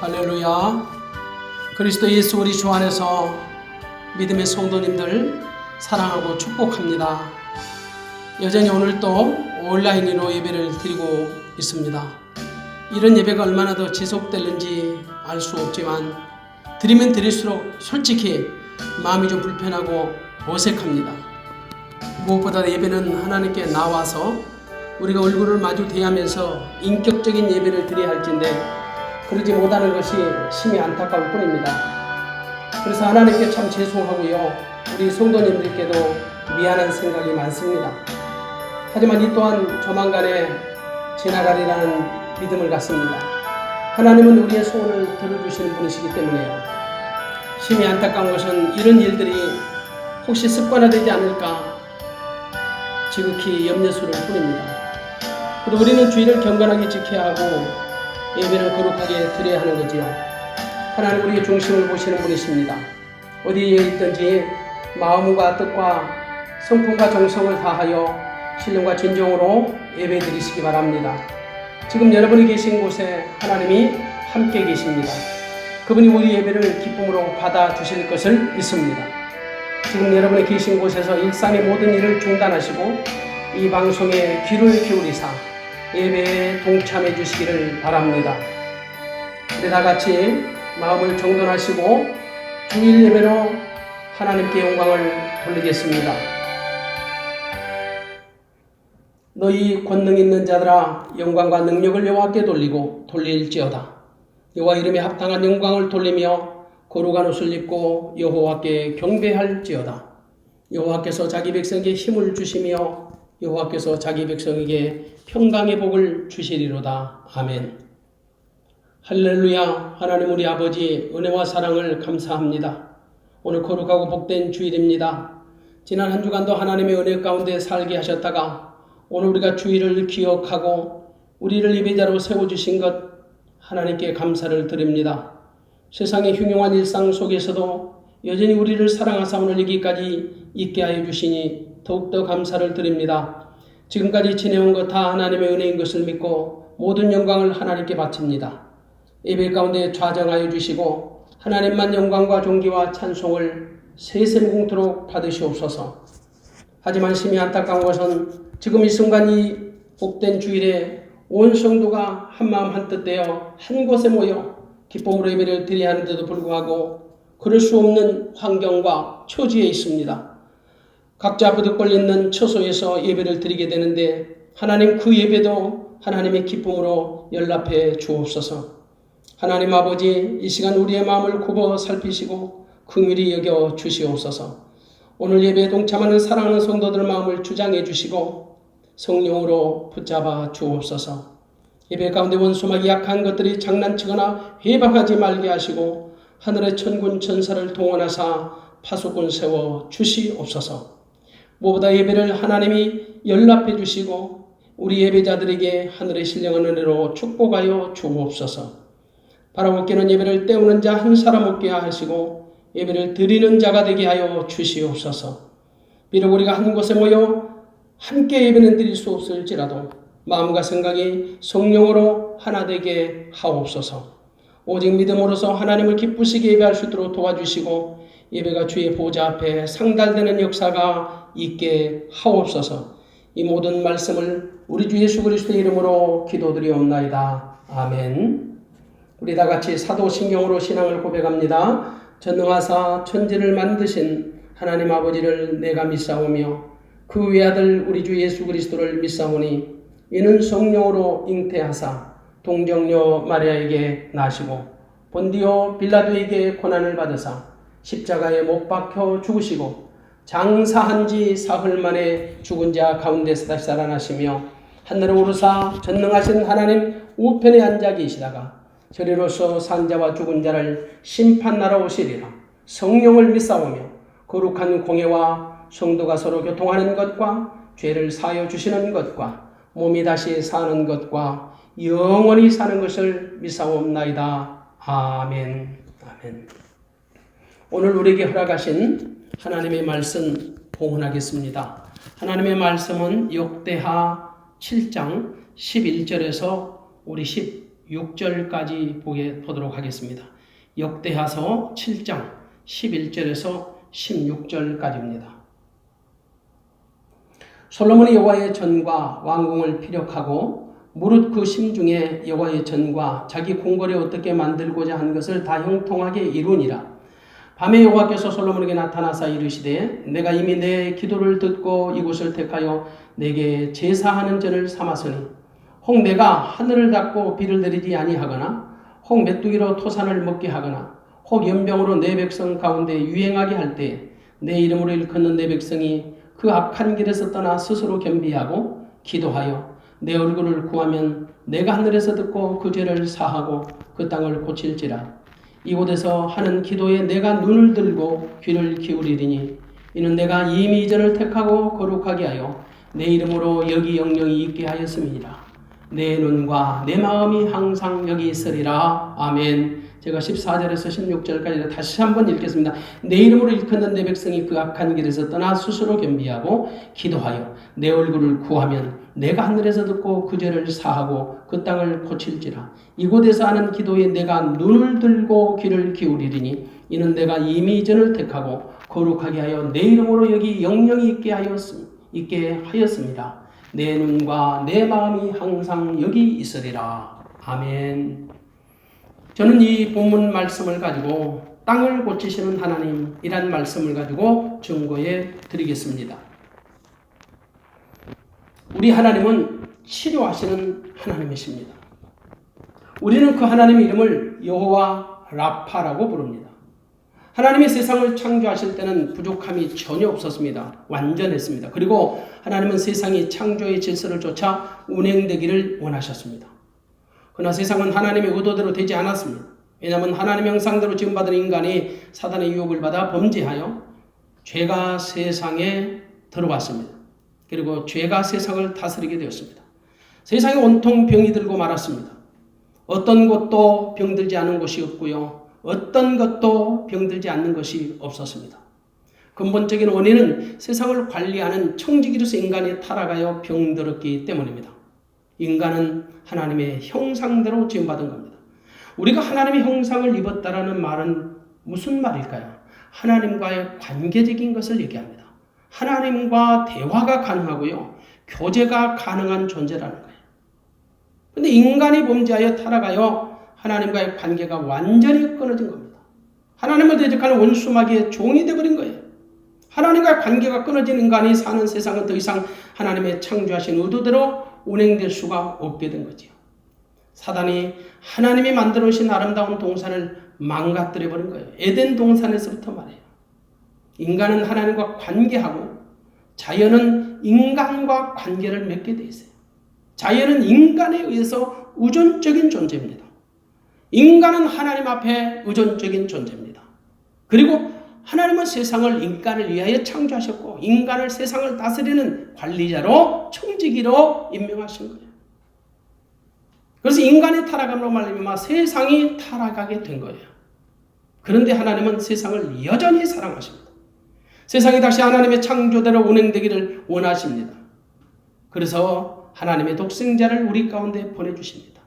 할렐루야. 그리스도 예수 우리 주 안에서 믿음의 성도님들 사랑하고 축복합니다. 여전히 오늘도 온라인으로 예배를 드리고 있습니다. 이런 예배가 얼마나 더 지속될는지 알 수 없지만 드리면 드릴수록 솔직히 마음이 좀 불편하고 어색합니다. 무엇보다 예배는 하나님께 나와서 우리가 얼굴을 마주 대하면서 인격적인 예배를 드려야 할진데 그러지 못하는 것이 심히 안타까울 뿐입니다. 그래서 하나님께 참 죄송하고요. 우리 성도님들께도 미안한 생각이 많습니다. 하지만 이 또한 조만간에 지나가리라는 믿음을 갖습니다. 하나님은 우리의 소원을 들어주시는 분이시기 때문에요. 심히 안타까운 것은 이런 일들이 혹시 습관화되지 않을까 지극히 염려스러울 뿐입니다. 그래도 우리는 주의를 경건하게 지켜야 하고 예배를 거룩하게 드려야 하는 거지요. 하나님 우리의 중심을 보시는 분이십니다. 어디에 있든지 마음과 뜻과 성품과 정성을 다하여 신령과 진정으로 예배 드리시기 바랍니다. 지금 여러분이 계신 곳에 하나님이 함께 계십니다. 그분이 우리 예배를 기쁨으로 받아주실 것을 믿습니다. 지금 여러분이 계신 곳에서 일상의 모든 일을 중단하시고 이 방송에 귀를 기울이사 예배에 동참해 주시기를 바랍니다. 우리 다 같이 마음을 정돈하시고 주일 예배로 하나님께 영광을 돌리겠습니다. 너희 권능 있는 자들아 영광과 능력을 여호와께 돌리고 돌릴지어다. 여호와 이름에 합당한 영광을 돌리며 거룩한 옷을 입고 여호와께 경배할지어다. 여호와께서 자기 백성에게 힘을 주시며 여호와께서 자기 백성에게 평강의 복을 주시리로다. 아멘. 할렐루야. 하나님 우리 아버지 은혜와 사랑을 감사합니다. 오늘 거룩하고 복된 주일입니다. 지난 한 주간도 하나님의 은혜 가운데 살게 하셨다가 오늘 우리가 주일을 기억하고 우리를 예배자로 세워주신 것 하나님께 감사를 드립니다. 세상의 흉흉한 일상 속에서도 여전히 우리를 사랑하사 오늘 여기까지 있게 하여 주시니 더욱더 감사를 드립니다. 지금까지 지내온 것 다 하나님의 은혜인 것을 믿고 모든 영광을 하나님께 바칩니다. 예배 가운데 좌정하여 주시고 하나님만 영광과 존귀와 찬송을 세세무궁토록 받으시옵소서. 하지만 심히 안타까운 것은 지금 이 순간 이 복된 주일에 온 성도가 한마음 한뜻되어 한 곳에 모여 기쁨으로 예배를 드려야 하는데도 불구하고 그럴 수 없는 환경과 처지에 있습니다. 각자 부득불 있는 처소에서 예배를 드리게 되는데 하나님 그 예배도 하나님의 기쁨으로 연락해 주옵소서. 하나님 아버지 이 시간 우리의 마음을 굽어 살피시고 긍휼히 여겨 주시옵소서. 오늘 예배에 동참하는 사랑하는 성도들 마음을 주장해 주시고 성령으로 붙잡아 주옵소서. 예배 가운데 원수막이 약한 것들이 장난치거나 회방하지 말게 하시고 하늘의 천군 천사를 동원하사 파수꾼 세워 주시옵소서. 무엇보다 예배를 하나님이 연락해 주시고 우리 예배자들에게 하늘의 신령한 은혜로 축복하여 주옵소서. 바라보기는 예배를 때우는 자 한 사람 없게 하시고 예배를 드리는 자가 되게 하여 주시옵소서. 비록 우리가 한 곳에 모여 함께 예배는 드릴 수 없을지라도 마음과 생각이 성령으로 하나 되게 하옵소서. 오직 믿음으로서 하나님을 기쁘시게 예배할 수 있도록 도와주시고 예배가 주의 보좌 앞에 상달되는 역사가 있게 하옵소서. 이 모든 말씀을 우리 주 예수 그리스도의 이름으로 기도드리옵나이다. 아멘. 우리 다 같이 사도신경으로 신앙을 고백합니다. 전능하사 천지를 만드신 하나님 아버지를 내가 믿사오며 그 외아들 우리 주 예수 그리스도를 믿사오니 이는 성령으로 잉태하사 동정녀 마리아에게 나시고 본디오 빌라도에게 고난을 받으사 십자가에 못 박혀 죽으시고 장사한 지 사흘 만에 죽은 자 가운데서 다시 살아나시며 하늘에 오르사 전능하신 하나님 우편에 앉아 계시다가 저리로서 산 자와 죽은 자를 심판하러 오시리라. 성령을 믿사오며 거룩한 공예와 성도가 서로 교통하는 것과 죄를 사하여 주시는 것과 몸이 다시 사는 것과 영원히 사는 것을 믿사옵나이다. 아멘. 아멘. 오늘 우리에게 허락하신 하나님의 말씀 봉헌하겠습니다. 하나님의 말씀은 역대하 7장 11절에서 우리 6절까지 보도록 하겠습니다. 역대하서 7장 11절에서 16절까지입니다. 솔로몬이 여호와의 전과 왕궁을 피력하고 무릇 그 심중에 여호와의 전과 자기 궁궐에 어떻게 만들고자 한 것을 다 형통하게 이루니라. 밤에 여호와께서 솔로몬에게 나타나사 이르시되 내가 이미 내 기도를 듣고 이곳을 택하여 내게 제사하는 전을 삼았으니 혹 내가 하늘을 닫고 비를 내리지 아니하거나 혹 메뚜기로 토산을 먹게 하거나 혹 연병으로 내 백성 가운데 유행하게 할 때 내 이름으로 일컫는 내 백성이 그 악한 길에서 떠나 스스로 겸비하고 기도하여 내 얼굴을 구하면 내가 하늘에서 듣고 그 죄를 사하고 그 땅을 고칠지라. 이곳에서 하는 기도에 내가 눈을 들고 귀를 기울이리니 이는 내가 이미 이전을 택하고 거룩하게 하여 내 이름으로 여기 영영이 있게 하였음이니라. 내 눈과 내 마음이 항상 여기 있으리라. 아멘. 제가 14절에서 16절까지 다시 한번 읽겠습니다. 내 이름으로 일컫는 내 백성이 그 악한 길에서 떠나 스스로 겸비하고 기도하여 내 얼굴을 구하면 내가 하늘에서 듣고 그 죄를 사하고 그 땅을 고칠지라. 이곳에서 하는 기도에 내가 눈을 들고 귀를 기울이리니 이는 내가 이미 이전을 택하고 거룩하게 하여 내 이름으로 여기 영영이 있게 하였습니다. 내 눈과 내 마음이 항상 여기 있으리라. 아멘. 저는 이 본문 말씀을 가지고 땅을 고치시는 하나님이란 말씀을 가지고 증거해 드리겠습니다. 우리 하나님은 치료하시는 하나님이십니다. 우리는 그 하나님의 이름을 여호와 라파라고 부릅니다. 하나님이 세상을 창조하실 때는 부족함이 전혀 없었습니다. 완전했습니다. 그리고 하나님은 세상이 창조의 질서를 쫓아 운행되기를 원하셨습니다. 그러나 세상은 하나님의 의도대로 되지 않았습니다. 왜냐하면 하나님의 형상대로 지음받은 인간이 사단의 유혹을 받아 범죄하여 죄가 세상에 들어왔습니다. 그리고 죄가 세상을 다스리게 되었습니다. 세상에 온통 병이 들고 말았습니다. 어떤 곳도 병들지 않은 곳이 없고요. 어떤 것도 병들지 않는 것이 없었습니다. 근본적인 원인은 세상을 관리하는 청지기로서 인간이 타락하여 병들었기 때문입니다. 인간은 하나님의 형상대로 지음받은 겁니다. 우리가 하나님의 형상을 입었다라는 말은 무슨 말일까요? 하나님과의 관계적인 것을 얘기합니다. 하나님과 대화가 가능하고요. 교제가 가능한 존재라는 거예요. 그런데 인간이 범죄하여 타락하여 하나님과의 관계가 완전히 끊어진 겁니다. 하나님을 대적하는 원수마귀의 종이 되어버린 거예요. 하나님과의 관계가 끊어진 인간이 사는 세상은 더 이상 하나님의 창조하신 의도대로 운행될 수가 없게 된 거죠. 사단이 하나님이 만들어 오신 아름다운 동산을 망가뜨려 버린 거예요. 에덴 동산에서부터 말이에요. 인간은 하나님과 관계하고 자연은 인간과 관계를 맺게 돼 있어요. 자연은 인간에 의해서 의존적인 존재입니다. 인간은 하나님 앞에 의존적인 존재입니다. 그리고 하나님은 세상을 인간을 위하여 창조하셨고 인간을 세상을 다스리는 관리자로 청지기로 임명하신 거예요. 그래서 인간의 타락함으로 말미암아 세상이 타락하게 된 거예요. 그런데 하나님은 세상을 여전히 사랑하십니다. 세상이 다시 하나님의 창조대로 운행되기를 원하십니다. 그래서 하나님의 독생자를 우리 가운데 보내주십니다.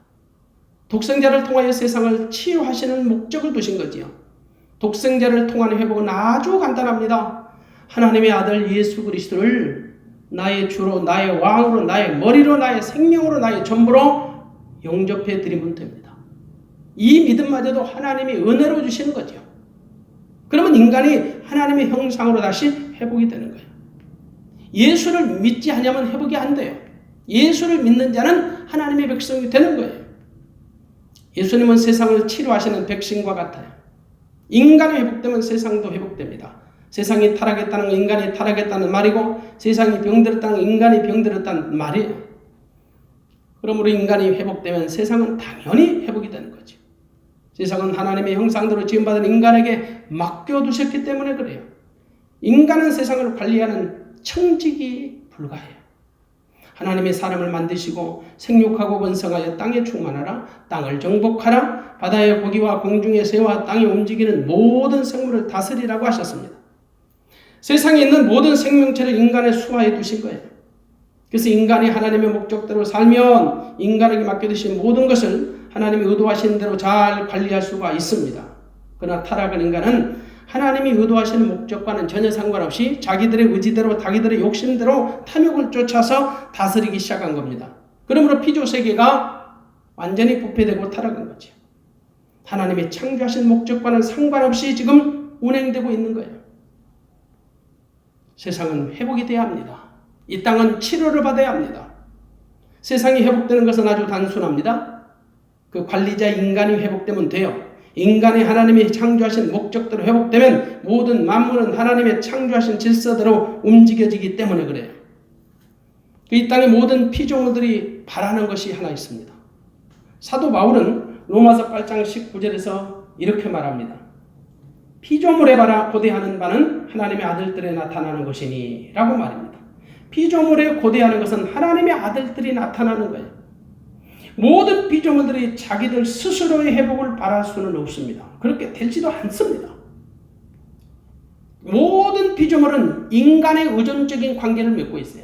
독생자를 통하여 세상을 치유하시는 목적을 두신 거지요. 독생자를 통한 회복은 아주 간단합니다. 하나님의 아들 예수 그리스도를 나의 주로, 나의 왕으로, 나의 머리로, 나의 생명으로, 나의 전부로 영접해 드리면 됩니다. 이 믿음마저도 하나님이 은혜로 주시는 거죠. 그러면 인간이 하나님의 형상으로 다시 회복이 되는 거예요. 예수를 믿지 않으면 회복이 안 돼요. 예수를 믿는 자는 하나님의 백성이 되는 거예요. 예수님은 세상을 치료하시는 백신과 같아요. 인간이 회복되면 세상도 회복됩니다. 세상이 타락했다는 건 인간이 타락했다는 말이고 세상이 병들었다는 건 인간이 병들었다는 말이에요. 그러므로 인간이 회복되면 세상은 당연히 회복이 되는 거죠. 세상은 하나님의 형상대로 지음받은 인간에게 맡겨두셨기 때문에 그래요. 인간은 세상을 관리하는 청지기 불가해요. 하나님의 사람을 만드시고 생육하고 번성하여 땅에 충만하라, 땅을 정복하라, 바다의 고기와 공중의 새와 땅에 움직이는 모든 생물을 다스리라고 하셨습니다. 세상에 있는 모든 생명체를 인간에 수하해 두신 거예요. 그래서 인간이 하나님의 목적대로 살면 인간에게 맡겨두신 모든 것을 하나님이 의도하신 대로 잘 관리할 수가 있습니다. 그러나 타락한 인간은 하나님이 의도하시는 목적과는 전혀 상관없이 자기들의 의지대로 자기들의 욕심대로 탐욕을 쫓아서 다스리기 시작한 겁니다. 그러므로 피조세계가 완전히 부패되고 타락한 거죠. 하나님이 창조하신 목적과는 상관없이 지금 운행되고 있는 거예요. 세상은 회복이 돼야 합니다. 이 땅은 치료를 받아야 합니다. 세상이 회복되는 것은 아주 단순합니다. 그 관리자 인간이 회복되면 돼요. 인간이 하나님이 창조하신 목적대로 회복되면 모든 만물은 하나님의 창조하신 질서대로 움직여지기 때문에 그래요. 이 땅의 모든 피조물들이 바라는 것이 하나 있습니다. 사도 바울은 로마서 8장 19절에서 이렇게 말합니다. 피조물에 고대하는 바는 하나님의 아들들에 나타나는 것이니 라고 말입니다. 피조물에 고대하는 것은 하나님의 아들들이 나타나는 거예요. 모든 피조물들이 자기들 스스로의 회복을 바랄 수는 없습니다. 그렇게 되지도 않습니다. 모든 피조물은 인간의 의존적인 관계를 맺고 있어요.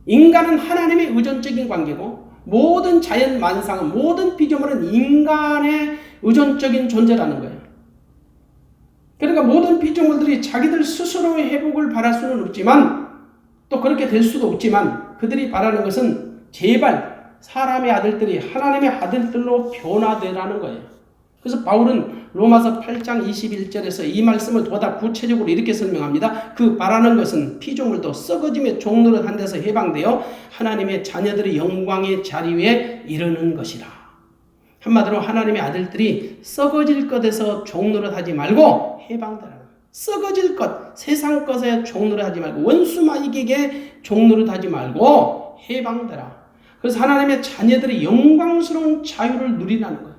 인간은 하나님의 의존적인 관계고 모든 자연 만상은 모든 피조물은 인간의 의존적인 존재라는 거예요. 그러니까 모든 피조물들이 자기들 스스로의 회복을 바랄 수는 없지만 또 그렇게 될 수도 없지만 그들이 바라는 것은 제발 사람의 아들들이 하나님의 아들들로 변화되라는 거예요. 그래서 바울은 로마서 8장 21절에서 이 말씀을 보다 구체적으로 이렇게 설명합니다. 그 바라는 것은 피조물도 썩어짐의 종노릇한 데서 해방되어 하나님의 자녀들의 영광의 자리에 이르는 것이라. 한마디로 하나님의 아들들이 썩어질 것에서 종노릇하지 말고 해방되라. 썩어질 것, 세상 것에 종노릇하지 말고 원수마귀에게 종노릇하지 말고 해방되라. 그래서 하나님의 자녀들이 영광스러운 자유를 누리라는 거예요.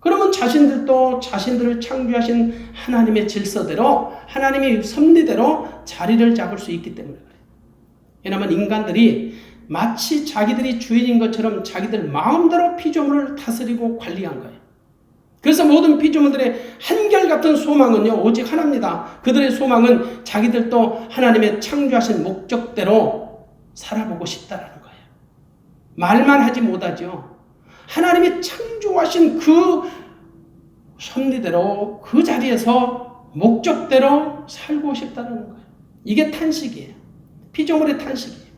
그러면 자신들도 자신들을 창조하신 하나님의 질서대로 하나님의 섭리대로 자리를 잡을 수 있기 때문에 그래요. 왜냐하면 인간들이 마치 자기들이 주인인 것처럼 자기들 마음대로 피조물을 다스리고 관리한 거예요. 그래서 모든 피조물들의 한결같은 소망은요 오직 하나입니다. 그들의 소망은 자기들도 하나님의 창조하신 목적대로 살아보고 싶다라는 거예요. 말만 하지 못하죠. 하나님이 창조하신 그 섭리대로 그 자리에서 목적대로 살고 싶다는 거예요. 이게 탄식이에요. 피조물의 탄식이에요.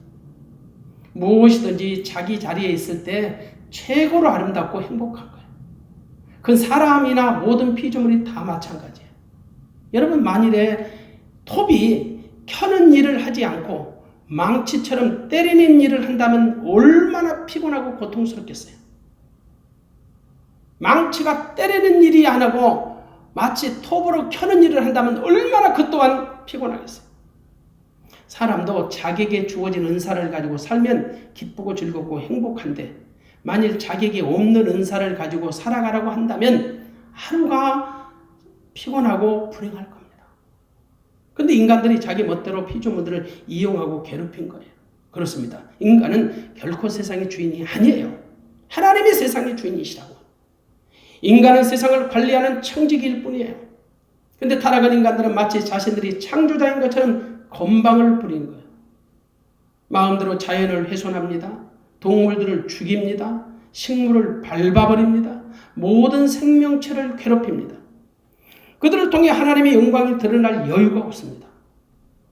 무엇이든지 자기 자리에 있을 때 최고로 아름답고 행복한 거예요. 그건 사람이나 모든 피조물이 다 마찬가지예요. 여러분 만일에 톱이 켜는 일을 하지 않고 망치처럼 때리는 일을 한다면 얼마나 피곤하고 고통스럽겠어요. 망치가 때리는 일이 안 하고 마치 톱으로 켜는 일을 한다면 얼마나 그 또한 피곤하겠어요. 사람도 자기에게 주어진 은사를 가지고 살면 기쁘고 즐겁고 행복한데 만일 자기에게 없는 은사를 가지고 살아가라고 한다면 하루가 피곤하고 불행할 겁니다. 그런데 인간들이 자기 멋대로 피조물들을 이용하고 괴롭힌 거예요. 그렇습니다. 인간은 결코 세상의 주인이 아니에요. 하나님이 세상의 주인이시라고. 인간은 세상을 관리하는 청지기일 뿐이에요. 그런데 타락한 인간들은 마치 자신들이 창조자인 것처럼 건방을 부리는 거예요. 마음대로 자연을 훼손합니다. 동물들을 죽입니다. 식물을 밟아버립니다. 모든 생명체를 괴롭힙니다. 그들을 통해 하나님의 영광이 드러날 여유가 없습니다.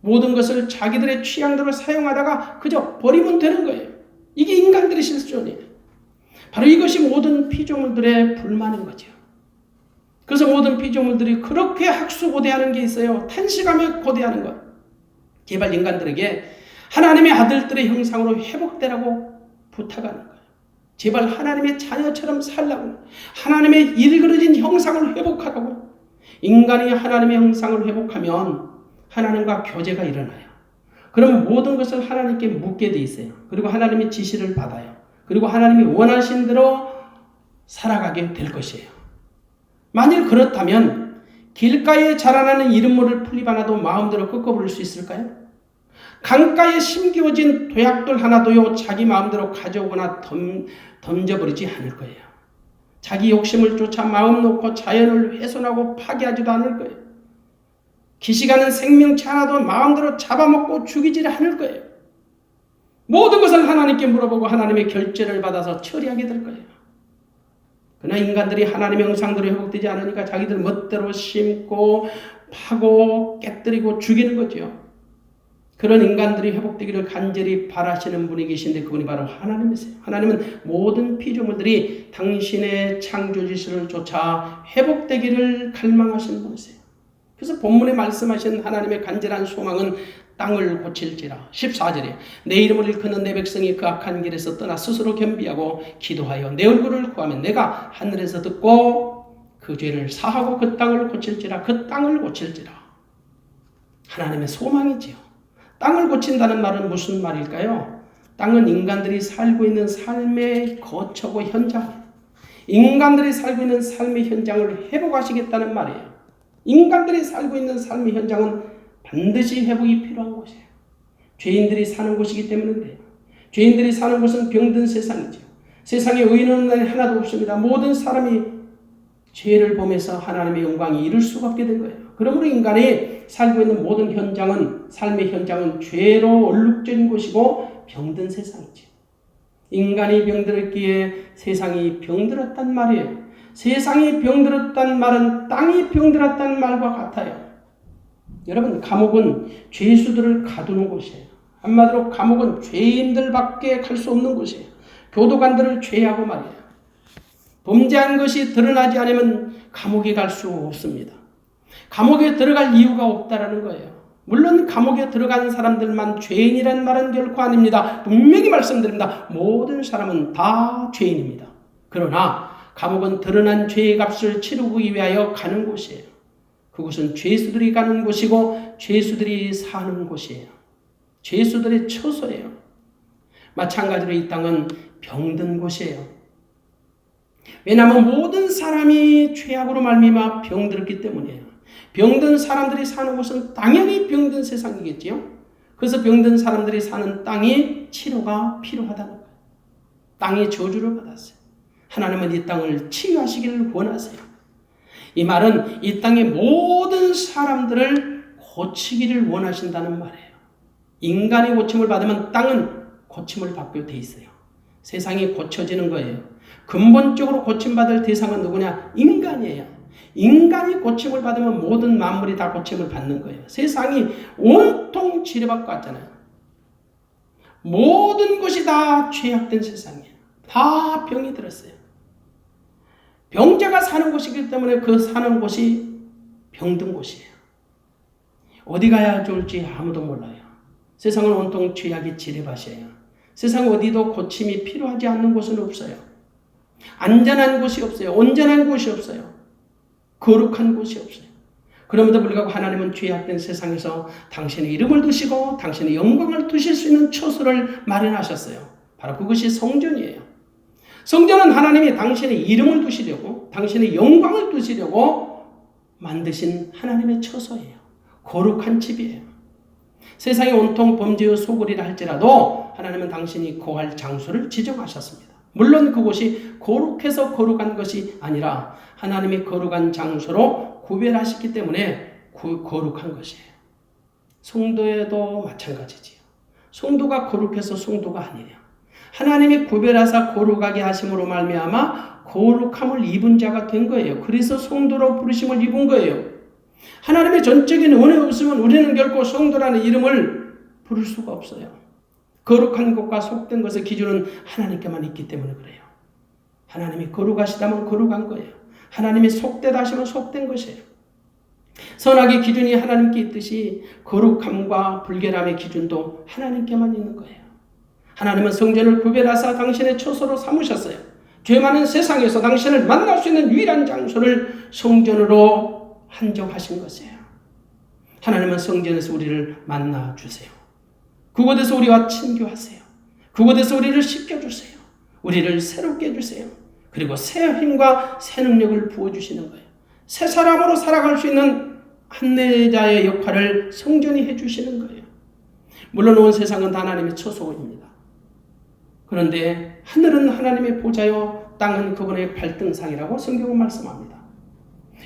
모든 것을 자기들의 취향대로 사용하다가 그저 버리면 되는 거예요. 이게 인간들의 실존이에요. 바로 이것이 모든 피조물들의 불만인 거죠. 그래서 모든 피조물들이 그렇게 학수고대하는 게 있어요. 탄식하며 고대하는 것. 제발 인간들에게 하나님의 아들들의 형상으로 회복되라고 부탁하는 거예요. 제발 하나님의 자녀처럼 살라고. 하나님의 일그러진 형상을 회복하라고. 인간이 하나님의 형상을 회복하면 하나님과 교제가 일어나요. 그러면 모든 것을 하나님께 묻게 돼 있어요. 그리고 하나님의 지시를 받아요. 그리고 하나님이 원하신 대로 살아가게 될 것이에요. 만일 그렇다면 길가에 자라나는 이른모를 풀잎 하나도 마음대로 꺾어버릴 수 있을까요? 강가에 심기워진 도약돌 하나도요 자기 마음대로 가져오거나 던져버리지 않을 거예요. 자기 욕심을 쫓아 마음 놓고 자연을 훼손하고 파괴하지도 않을 거예요. 기시가는 생명체 하나도 마음대로 잡아먹고 죽이지 않을 거예요. 모든 것을 하나님께 물어보고 하나님의 결제를 받아서 처리하게 될 거예요. 그러나 인간들이 하나님의 형상대로 회복되지 않으니까 자기들 멋대로 심고 파고 깨뜨리고 죽이는 거죠. 그런 인간들이 회복되기를 간절히 바라시는 분이 계신데 그분이 바로 하나님이세요. 하나님은 모든 피조물들이 당신의 창조지시를 쫓아 회복되기를 갈망하시는 분이세요. 그래서 본문에 말씀하신 하나님의 간절한 소망은 땅을 고칠지라. 14절에 내 이름을 일컫는 내 백성이 그 악한 길에서 떠나 스스로 겸비하고 기도하여 내 얼굴을 구하면 내가 하늘에서 듣고 그 죄를 사하고 그 땅을 고칠지라. 그 땅을 고칠지라. 하나님의 소망이지요. 땅을 고친다는 말은 무슨 말일까요? 땅은 인간들이 살고 있는 삶의 거처고 현장, 인간들이 살고 있는 삶의 현장을 회복하시겠다는 말이에요. 인간들이 살고 있는 삶의 현장은 반드시 회복이 필요한 곳이에요. 죄인들이 사는 곳이기 때문인데요. 죄인들이 사는 곳은 병든 세상이죠. 세상에 의인은 하나도 없습니다. 모든 사람이 죄를 범해서 하나님의 영광이 이룰 수가 없게 된 거예요. 그러므로 인간이 살고 있는 모든 현장은, 삶의 현장은 죄로 얼룩진 곳이고 병든 세상이죠. 인간이 병들었기에 세상이 병들었단 말이에요. 세상이 병들었단 말은 땅이 병들었단 말과 같아요. 여러분, 감옥은 죄수들을 가두는 곳이에요. 한마디로 감옥은 죄인들밖에 갈 수 없는 곳이에요. 교도관들을 제외하고 말이에요. 범죄한 것이 드러나지 않으면 감옥에 갈 수 없습니다. 감옥에 들어갈 이유가 없다라는 거예요. 물론 감옥에 들어간 사람들만 죄인이라는 말은 결코 아닙니다. 분명히 말씀드립니다. 모든 사람은 다 죄인입니다. 그러나 감옥은 드러난 죄의 값을 치르기 위하여 가는 곳이에요. 그곳은 죄수들이 가는 곳이고 죄수들이 사는 곳이에요. 죄수들의 처소예요. 마찬가지로 이 땅은 병든 곳이에요. 왜냐하면 모든 사람이 죄악으로 말미암아 병들었기 때문이에요. 병든 사람들이 사는 곳은 당연히 병든 세상이겠지요. 그래서 병든 사람들이 사는 땅이 치료가 필요하다는 거예요. 땅이 저주를 받았어요. 하나님은 이 땅을 치유하시기를 원하세요. 이 말은 이 땅의 모든 사람들을 고치기를 원하신다는 말이에요. 인간이 고침을 받으면 땅은 고침을 받게 돼 있어요. 세상이 고쳐지는 거예요. 근본적으로 고침받을 대상은 누구냐? 인간이에요. 인간이 고침을 받으면 모든 만물이 다 고침을 받는 거예요. 세상이 온통 치료받고 왔잖아요. 모든 것이 다 죄악된 세상이에요. 다 병이 들었어요. 병자가 사는 곳이기 때문에 그 사는 곳이 병든 곳이에요. 어디 가야 좋을지 아무도 몰라요. 세상은 온통 죄악이 지뢰밭이에요. 세상 어디도 고침이 필요하지 않는 곳은 없어요. 안전한 곳이 없어요. 온전한 곳이 없어요. 거룩한 곳이 없어요. 그럼에도 불구하고 하나님은 죄악된 세상에서 당신의 이름을 두시고 당신의 영광을 두실 수 있는 처소를 마련하셨어요. 바로 그것이 성전이에요. 성전은 하나님이 당신의 이름을 두시려고, 당신의 영광을 두시려고 만드신 하나님의 처소예요. 거룩한 집이에요. 세상이 온통 범죄의 소굴이라 할지라도 하나님은 당신이 거할 장소를 지정하셨습니다. 물론 그곳이 거룩해서 거룩한 것이 아니라 하나님이 거룩한 장소로 구별하셨기 때문에 거룩한 것이에요. 성도에도 마찬가지지요. 성도가 거룩해서 성도가 아니에요. 하나님이 구별하사 거룩하게 하심으로 말미암아 거룩함을 입은 자가 된 거예요. 그래서 성도로 부르심을 입은 거예요. 하나님의 전적인 은혜 없으면 우리는 결코 성도라는 이름을 부를 수가 없어요. 거룩한 것과 속된 것의 기준은 하나님께만 있기 때문에 그래요. 하나님이 거룩하시다면 거룩한 거예요. 하나님이 속되다 하시면 속된 것이에요. 선악의 기준이 하나님께 있듯이 거룩함과 불결함의 기준도 하나님께만 있는 거예요. 하나님은 성전을 구별하사 당신의 처소로 삼으셨어요. 죄 많은 세상에서 당신을 만날 수 있는 유일한 장소를 성전으로 한정하신 것이에요. 하나님은 성전에서 우리를 만나주세요. 그곳에서 우리와 친교하세요. 그곳에서 우리를 씻겨주세요. 우리를 새롭게 해주세요. 그리고 새 힘과 새 능력을 부어주시는 거예요. 새 사람으로 살아갈 수 있는 안내자의 역할을 성전이 해주시는 거예요. 물론 온 세상은 다 하나님의 처소입니다. 그런데 하늘은 하나님의 보좌요, 땅은 그분의 발등상이라고 성경은 말씀합니다.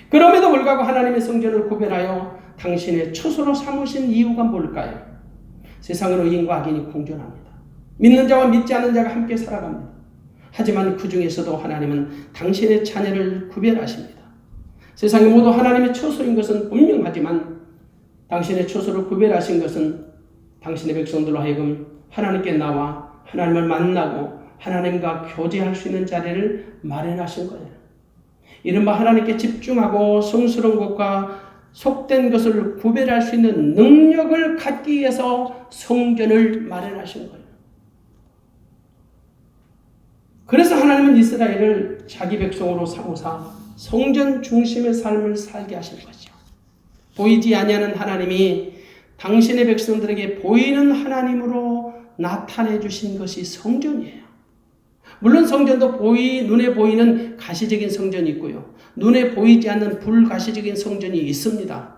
그럼에도 불구하고 하나님의 성전을 구별하여 당신의 처소로 삼으신 이유가 뭘까요? 세상은 의인과 악인이 공존합니다. 믿는 자와 믿지 않는 자가 함께 살아갑니다. 하지만 그 중에서도 하나님은 당신의 자녀를 구별하십니다. 세상의 모두 하나님의 처소인 것은 분명하지만 당신의 처소를 구별하신 것은 당신의 백성들로 하여금 하나님께 나와 하나님을 만나고 하나님과 교제할 수 있는 자리를 마련하신 거예요. 이른바 하나님께 집중하고 성스러운 것과 속된 것을 구별할 수 있는 능력을 갖기 위해서 성전을 마련하신 거예요. 그래서 하나님은 이스라엘을 자기 백성으로 삼으사 성전 중심의 삶을 살게 하신 거죠. 보이지 아니하는 하나님이 당신의 백성들에게 보이는 하나님으로 나타내 주신 것이 성전이에요. 물론 성전도 눈에 보이는 가시적인 성전이 있고요. 눈에 보이지 않는 불가시적인 성전이 있습니다.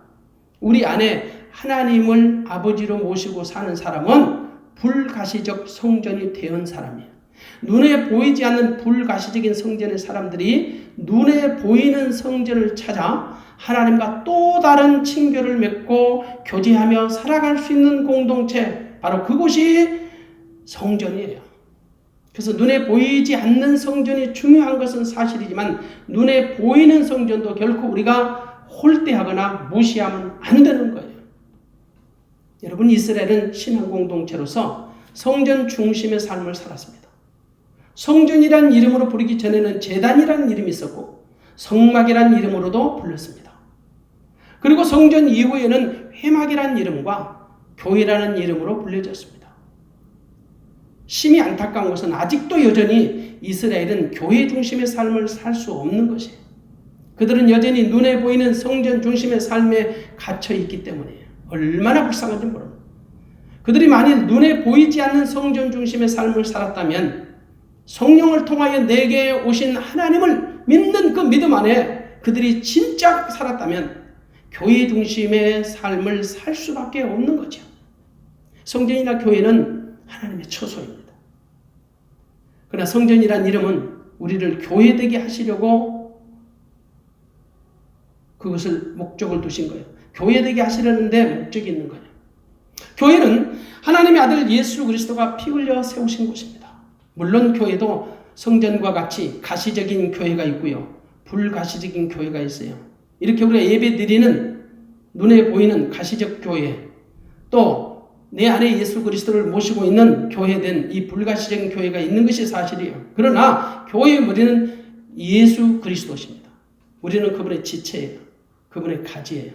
우리 안에 하나님을 아버지로 모시고 사는 사람은 불가시적 성전이 되는 사람이에요. 눈에 보이지 않는 불가시적인 성전의 사람들이 눈에 보이는 성전을 찾아 하나님과 또 다른 친교를 맺고 교제하며 살아갈 수 있는 공동체, 바로 그곳이 성전이에요. 그래서 눈에 보이지 않는 성전이 중요한 것은 사실이지만 눈에 보이는 성전도 결코 우리가 홀대하거나 무시하면 안 되는 거예요. 여러분, 이스라엘은 신앙 공동체로서 성전 중심의 삶을 살았습니다. 성전이란 이름으로 부르기 전에는 제단이라는 이름이 있었고 성막이라는 이름으로도 불렸습니다. 그리고 성전 이후에는 회막이라는 이름과 교회라는 이름으로 불려졌습니다. 심히 안타까운 것은 아직도 여전히 이스라엘은 교회 중심의 삶을 살 수 없는 것이에요. 그들은 여전히 눈에 보이는 성전 중심의 삶에 갇혀 있기 때문이에요. 얼마나 불쌍한지 모릅니다. 그들이 만일 눈에 보이지 않는 성전 중심의 삶을 살았다면 성령을 통하여 내게 오신 하나님을 믿는 그 믿음 안에 그들이 진짜 살았다면 교회 중심의 삶을 살 수밖에 없는 거죠. 성전이나 교회는 하나님의 처소입니다. 그러나 성전이란 이름은 우리를 교회되게 하시려고 그것을 목적을 두신 거예요. 교회되게 하시려는데 목적이 있는 거예요. 교회는 하나님의 아들 예수 그리스도가 피 흘려 세우신 곳입니다. 물론 교회도 성전과 같이 가시적인 교회가 있고요. 불가시적인 교회가 있어요. 이렇게 우리가 예배 드리는 눈에 보이는 가시적 교회, 또 내 안에 예수 그리스도를 모시고 있는 교회된 이 불가시적인 교회가 있는 것이 사실이에요. 그러나 교회의 머리는 예수 그리스도십니다. 우리는 그분의 지체예요. 그분의 가지예요.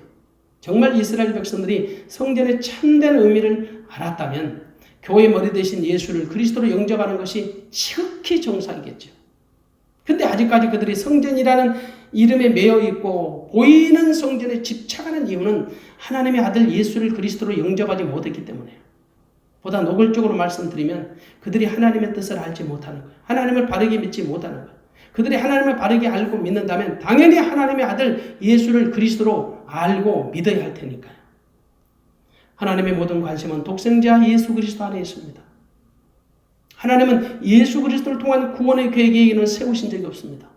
정말 이스라엘 백성들이 성전의 참된 의미를 알았다면 교회 머리 대신 예수를 그리스도로 영접하는 것이 지극히 정상이겠죠. 근데 아직까지 그들이 성전이라는 이름에 매여 있고 보이는 성전에 집착하는 이유는 하나님의 아들 예수를 그리스도로 영접하지 못했기 때문에요. 보다 노골적으로 말씀드리면 그들이 하나님의 뜻을 알지 못하는 거예요. 하나님을 바르게 믿지 못하는 거예요. 그들이 하나님을 바르게 알고 믿는다면 당연히 하나님의 아들 예수를 그리스도로 알고 믿어야 할 테니까요. 하나님의 모든 관심은 독생자 예수 그리스도 안에 있습니다. 하나님은 예수 그리스도를 통한 구원의 계획에는 세우신 적이 없습니다.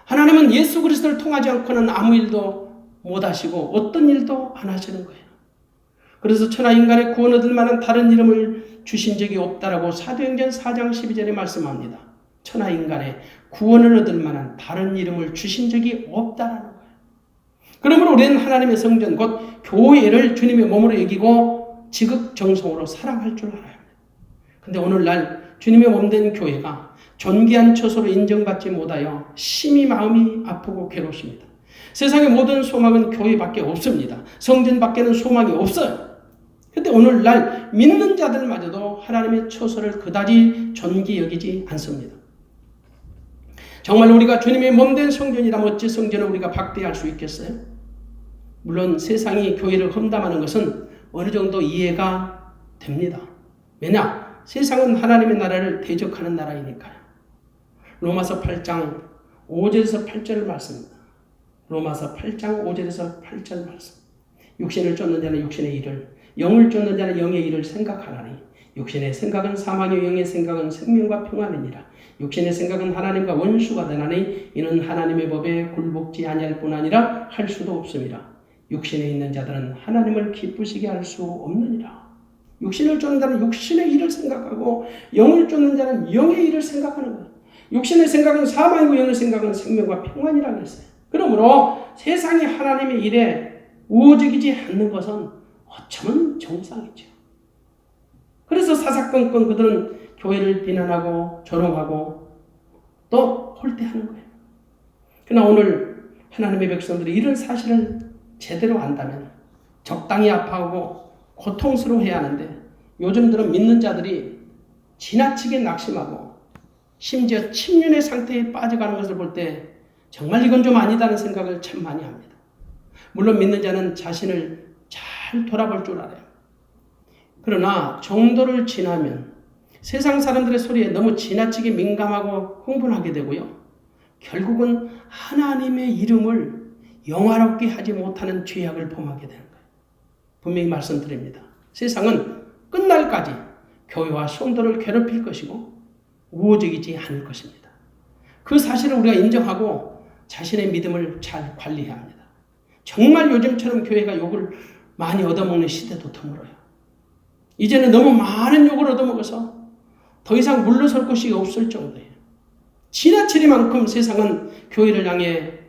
하나님은 예수 그리스도를 통하지 않고는 아무 일도 못 하시고 어떤 일도 안 하시는 거예요. 그래서 천하 인간의 구원 얻을 만한 다른 이름을 주신 적이 없다라고 사도행전 4장 12절에 말씀합니다. 천하 인간의 구원을 얻을 만한 다른 이름을 주신 적이 없다라는 거예요. 그러므로 우리는 하나님의 성전 곧 교회를 주님의 몸으로 여기고 지극정성으로 사랑할 줄 알아야 합니다. 근데 오늘날 주님의 몸된 교회가 존귀한 처소로 인정받지 못하여 심히 마음이 아프고 괴롭습니다. 세상의 모든 소망은 교회밖에 없습니다. 성전밖에는 소망이 없어요. 그런데 오늘날 믿는 자들마저도 하나님의 처소를 그다지 존귀 여기지 않습니다. 정말 우리가 주님의 몸된 성전이라면 어찌 성전을 우리가 박대할 수 있겠어요? 물론 세상이 교회를 험담하는 것은 어느 정도 이해가 됩니다. 왜냐? 세상은 하나님의 나라를 대적하는 나라이니까요. 로마서 8장 5절에서 8절 말씀입니다. 로마서 8장 5절에서 8절 말씀. 육신을 쫓는 자는 육신의 일을, 영을 쫓는 자는 영의 일을 생각하나니 육신의 생각은 사망이요 영의 생각은 생명과 평안이니라. 육신의 생각은 하나님과 원수가 되나니 이는 하나님의 법에 굴복지 아니할 뿐 아니라 할 수도 없음이라. 육신에 있는 자들은 하나님을 기쁘시게 할 수 없느니라. 육신을 쫓는 자는 육신의 일을 생각하고 영을 쫓는 자는 영의 일을 생각하는 거예요. 육신의 생각은 사망이고 영의 생각은 생명과 평안이라고 했어요. 그러므로 세상이 하나님의 일에 우호적이지 않는 것은 어쩌면 정상이죠. 그래서 사사건건 그들은 교회를 비난하고 조롱하고 또 홀대하는 거예요. 그러나 오늘 하나님의 백성들이 이런 사실을 제대로 안다면 적당히 아파하고 고통스러워해야 하는데 요즘 들은 믿는 자들이 지나치게 낙심하고 심지어 침륜의 상태에 빠져가는 것을 볼 때 정말 이건 좀 아니다는 생각을 참 많이 합니다. 물론 믿는 자는 자신을 잘 돌아볼 줄 알아요. 그러나 정도를 지나면 세상 사람들의 소리에 너무 지나치게 민감하고 흥분하게 되고요. 결국은 하나님의 이름을 영화롭게 하지 못하는 죄악을 범하게 되는 거예요. 분명히 말씀드립니다. 세상은 끝날까지 교회와 성도를 괴롭힐 것이고 우호적이지 않을 것입니다. 그 사실을 우리가 인정하고 자신의 믿음을 잘 관리해야 합니다. 정말 요즘처럼 교회가 욕을 많이 얻어먹는 시대도 드물어요. 이제는 너무 많은 욕을 얻어먹어서 더 이상 물러설 곳이 없을 정도예요. 지나치리만큼 세상은 교회를 향해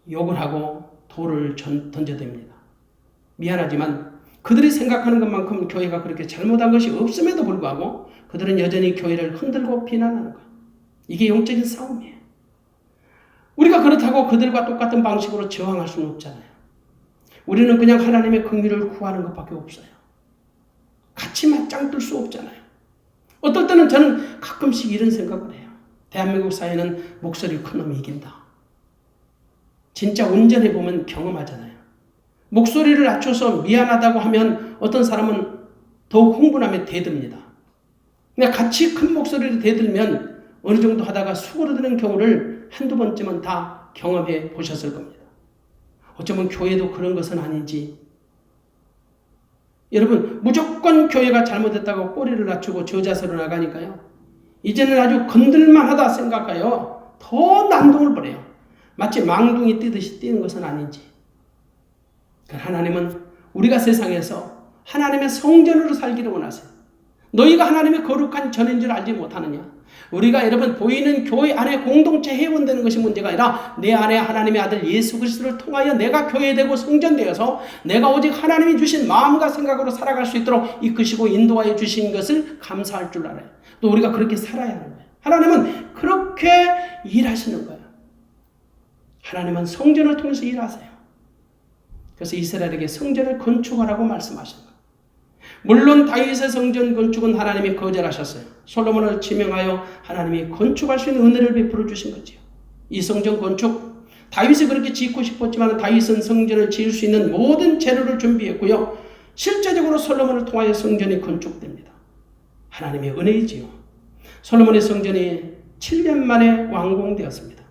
욕을 하고 돌을 던져댑니다. 미안하지만 그들이 생각하는 것만큼 교회가 그렇게 잘못한 것이 없음에도 불구하고 그들은 여전히 교회를 흔들고 비난하는 거예요. 이게 영적인 싸움이에요. 우리가 그렇다고 그들과 똑같은 방식으로 저항할 수는 없잖아요. 우리는 그냥 하나님의 긍휼을 구하는 것밖에 없어요. 같이 맞짱 뜰 수 없잖아요. 어떨 때는 저는 가끔씩 이런 생각을 해요. 대한민국 사회는 목소리 큰 놈이 이긴다. 진짜 운전해보면 경험하잖아요. 목소리를 낮춰서 미안하다고 하면 어떤 사람은 더욱 흥분하며 대듭니다. 근데 같이 큰 목소리를 대들면 어느 정도 하다가 수그러드는 경우를 한두 번쯤은 다 경험해 보셨을 겁니다. 어쩌면 교회도 그런 것은 아닌지. 여러분, 무조건 교회가 잘못했다고 꼬리를 낮추고 저자세로 나가니까요. 이제는 아주 건들만하다 생각하여 더 난동을 부려요. 마치 망둥이 뛰듯이 뛰는 것은 아닌지. 하나님은 우리가 세상에서 하나님의 성전으로 살기를 원하세요. 너희가 하나님의 거룩한 전인 줄 알지 못하느냐. 우리가 여러분 보이는 교회 안에 공동체 회원되는 것이 문제가 아니라 내 안에 하나님의 아들 예수 그리스도를 통하여 내가 교회되고 성전되어서 내가 오직 하나님이 주신 마음과 생각으로 살아갈 수 있도록 이끄시고 인도하여 주신 것을 감사할 줄 알아요. 또 우리가 그렇게 살아야 하는 거예요. 하나님은 그렇게 일하시는 거예요. 하나님은 성전을 통해서 일하세요. 그래서 이스라엘에게 성전을 건축하라고 말씀하신 거예요. 물론 다윗의 성전 건축은 하나님이 거절하셨어요. 솔로몬을 지명하여 하나님이 건축할 수 있는 은혜를 베풀어 주신 거지요. 이 성전 건축, 다윗이 그렇게 짓고 싶었지만 다윗은 성전을 지을 수 있는 모든 재료를 준비했고요. 실제적으로 솔로몬을 통하여 성전이 건축됩니다. 하나님의 은혜이지요. 솔로몬의 성전이 7년 만에 완공되었습니다.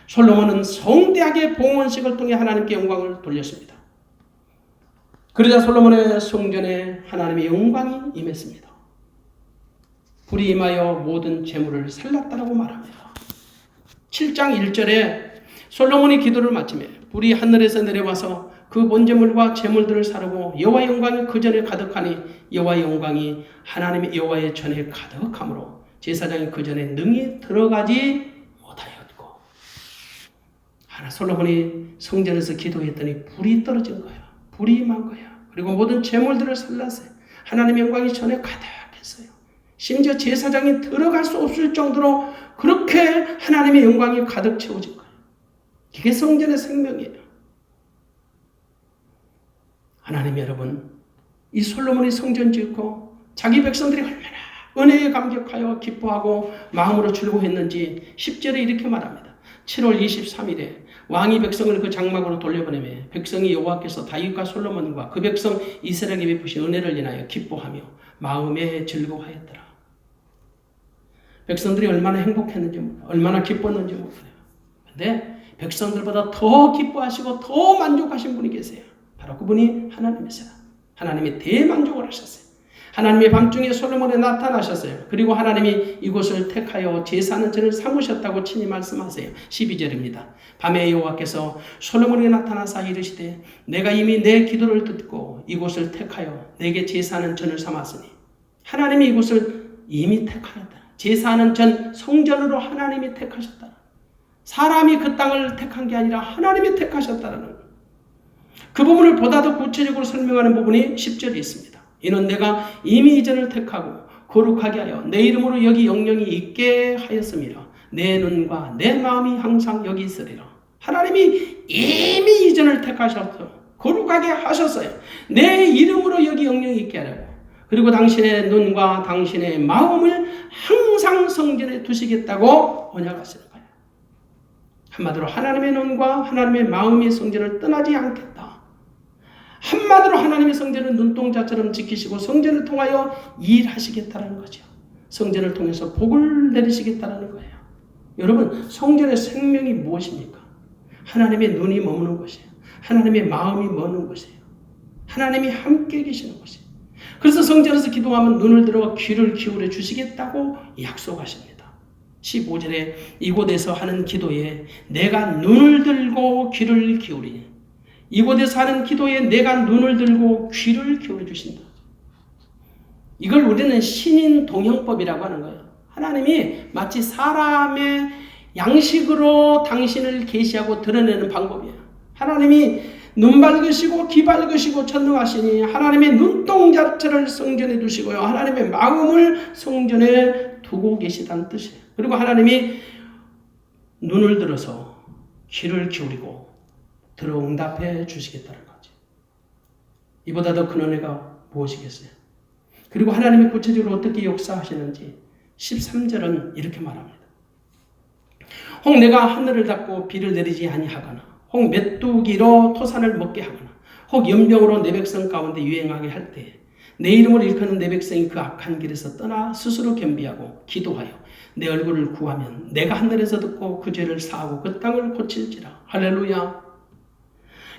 솔로몬은 성대하게 봉헌식을 통해 하나님께 영광을 돌렸습니다. 그러자 솔로몬의 성전에 하나님의 영광이 임했습니다. 불이 임하여 모든 재물을 살랐다라고 말합니다. 7장 1절에 솔로몬이 기도를 마치며 불이 하늘에서 내려와서 그 본제물과 재물들을 사르고 여호와의 영광이 그 전에 가득하니 여호와의 영광이 하나님의 여호와의 전에 가득하므로 제사장이 그 전에 능히 들어가지 못하였고. 솔로몬이 성전에서 기도했더니 불이 떨어진 거예요. 불이 임한 거예요. 그리고 모든 재물들을 살랐어요. 하나님의 영광이 전에 가득했어요. 심지어 제사장이 들어갈 수 없을 정도로 그렇게 하나님의 영광이 가득 채워진 거예요. 이게 성전의 생명이에요. 하나님 여러분, 이 솔로몬이 성전 짓고 자기 백성들이 얼마나 은혜에 감격하여 기뻐하고 마음으로 즐거워했는지 10절에 이렇게 말합니다. 7월 23일에 왕이 백성을 그 장막으로 돌려보내며 백성이 여호와께서 다윗과 솔로몬과 그 백성 이스라엘에게 베푸신 은혜를 인하여 기뻐하며 마음에 즐거워하였더라. 백성들이 얼마나 행복했는지 몰라요. 얼마나 기뻤는지 몰라요. 그런데 백성들보다 더 기뻐하시고 더 만족하신 분이 계세요. 바로 그분이 하나님이세요. 하나님이 대만족을 하셨어요. 하나님이 밤중에 솔로몬에 나타나셨어요. 그리고 하나님이 이곳을 택하여 제사하는 전을 삼으셨다고 친히 말씀하세요. 12절입니다. 밤에 여호와께서 솔로몬에게 나타나사 이르시되 내가 이미 내 기도를 듣고 이곳을 택하여 내게 제사하는 전을 삼았으니 하나님이 이곳을 이미 택하였다. 제사하는 전 성전으로 하나님이 택하셨다. 사람이 그 땅을 택한 게 아니라 하나님이 택하셨다는 거예요. 그 부분을 보다 더 구체적으로 설명하는 부분이 10절에 있습니다. 이는 내가 이미 이전을 택하고 거룩하게 하여 내 이름으로 여기 영영이 있게 하였음이라. 내 눈과 내 마음이 항상 여기 있으리라. 하나님이 이미 이전을 택하셔서 거룩하게 하셨어요. 내 이름으로 여기 영영이 있게 하려고. 그리고 당신의 눈과 당신의 마음을 항상 성전에 두시겠다고 언약하시는 거예요. 한마디로 하나님의 눈과 하나님의 마음이 성전을 떠나지 않겠다. 한마디로 하나님의 성전을 눈동자처럼 지키시고 성전을 통하여 일하시겠다는 거죠. 성전을 통해서 복을 내리시겠다는 거예요. 여러분, 성전의 생명이 무엇입니까? 하나님의 눈이 머무는 곳이에요. 하나님의 마음이 머무는 곳이에요. 하나님이 함께 계시는 곳이에요. 그래서 성전에서 기도하면 눈을 들어 귀를 기울여 주시겠다고 약속하십니다. 15절에 이곳에서 하는 기도에 내가 눈을 들고 귀를 기울이니 이곳에서 하는 기도에 내가 눈을 들고 귀를 기울여 주신다. 이걸 우리는 신인 동형법이라고 하는 거예요. 하나님이 마치 사람의 양식으로 당신을 계시하고 드러내는 방법이에요. 하나님이 눈 밝으시고 귀 밝으시고 전능하시니 하나님의 눈동자처럼 성전에 두시고요. 하나님의 마음을 성전에 두고 계시다는 뜻이에요. 그리고 하나님이 눈을 들어서 귀를 기울이고 들어 응답해 주시겠다는 거죠. 이보다 더 큰 은혜가 무엇이겠어요? 그리고 하나님이 구체적으로 어떻게 역사하시는지 13절은 이렇게 말합니다. 혹 내가 하늘을 닫고 비를 내리지 아니하거나 혹 메뚜기로 토산을 먹게 하거나 혹 연병으로 내 백성 가운데 유행하게 할 때 내 이름을 일컫는 내 백성이 그 악한 길에서 떠나 스스로 겸비하고 기도하여 내 얼굴을 구하면 내가 하늘에서 듣고 그 죄를 사하고 그 땅을 고칠지라. 할렐루야.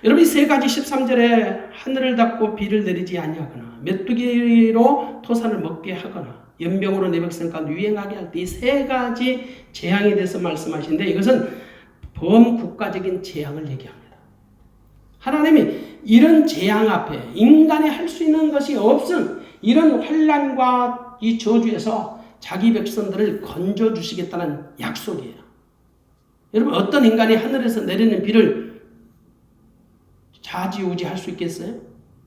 여러분, 이 세 가지 13절에 하늘을 닫고 비를 내리지 아니하거나 메뚜기로 토산을 먹게 하거나 연병으로 내 백성 가운데 유행하게 할 때 이 세 가지 재앙에 대해서 말씀하시는데 이것은 범국가적인 재앙을 얘기합니다. 하나님이 이런 재앙 앞에 인간이 할 수 있는 것이 없음 이런 환난과 이 저주에서 자기 백성들을 건져주시겠다는 약속이에요. 여러분, 어떤 인간이 하늘에서 내리는 비를 좌지우지할 수 있겠어요?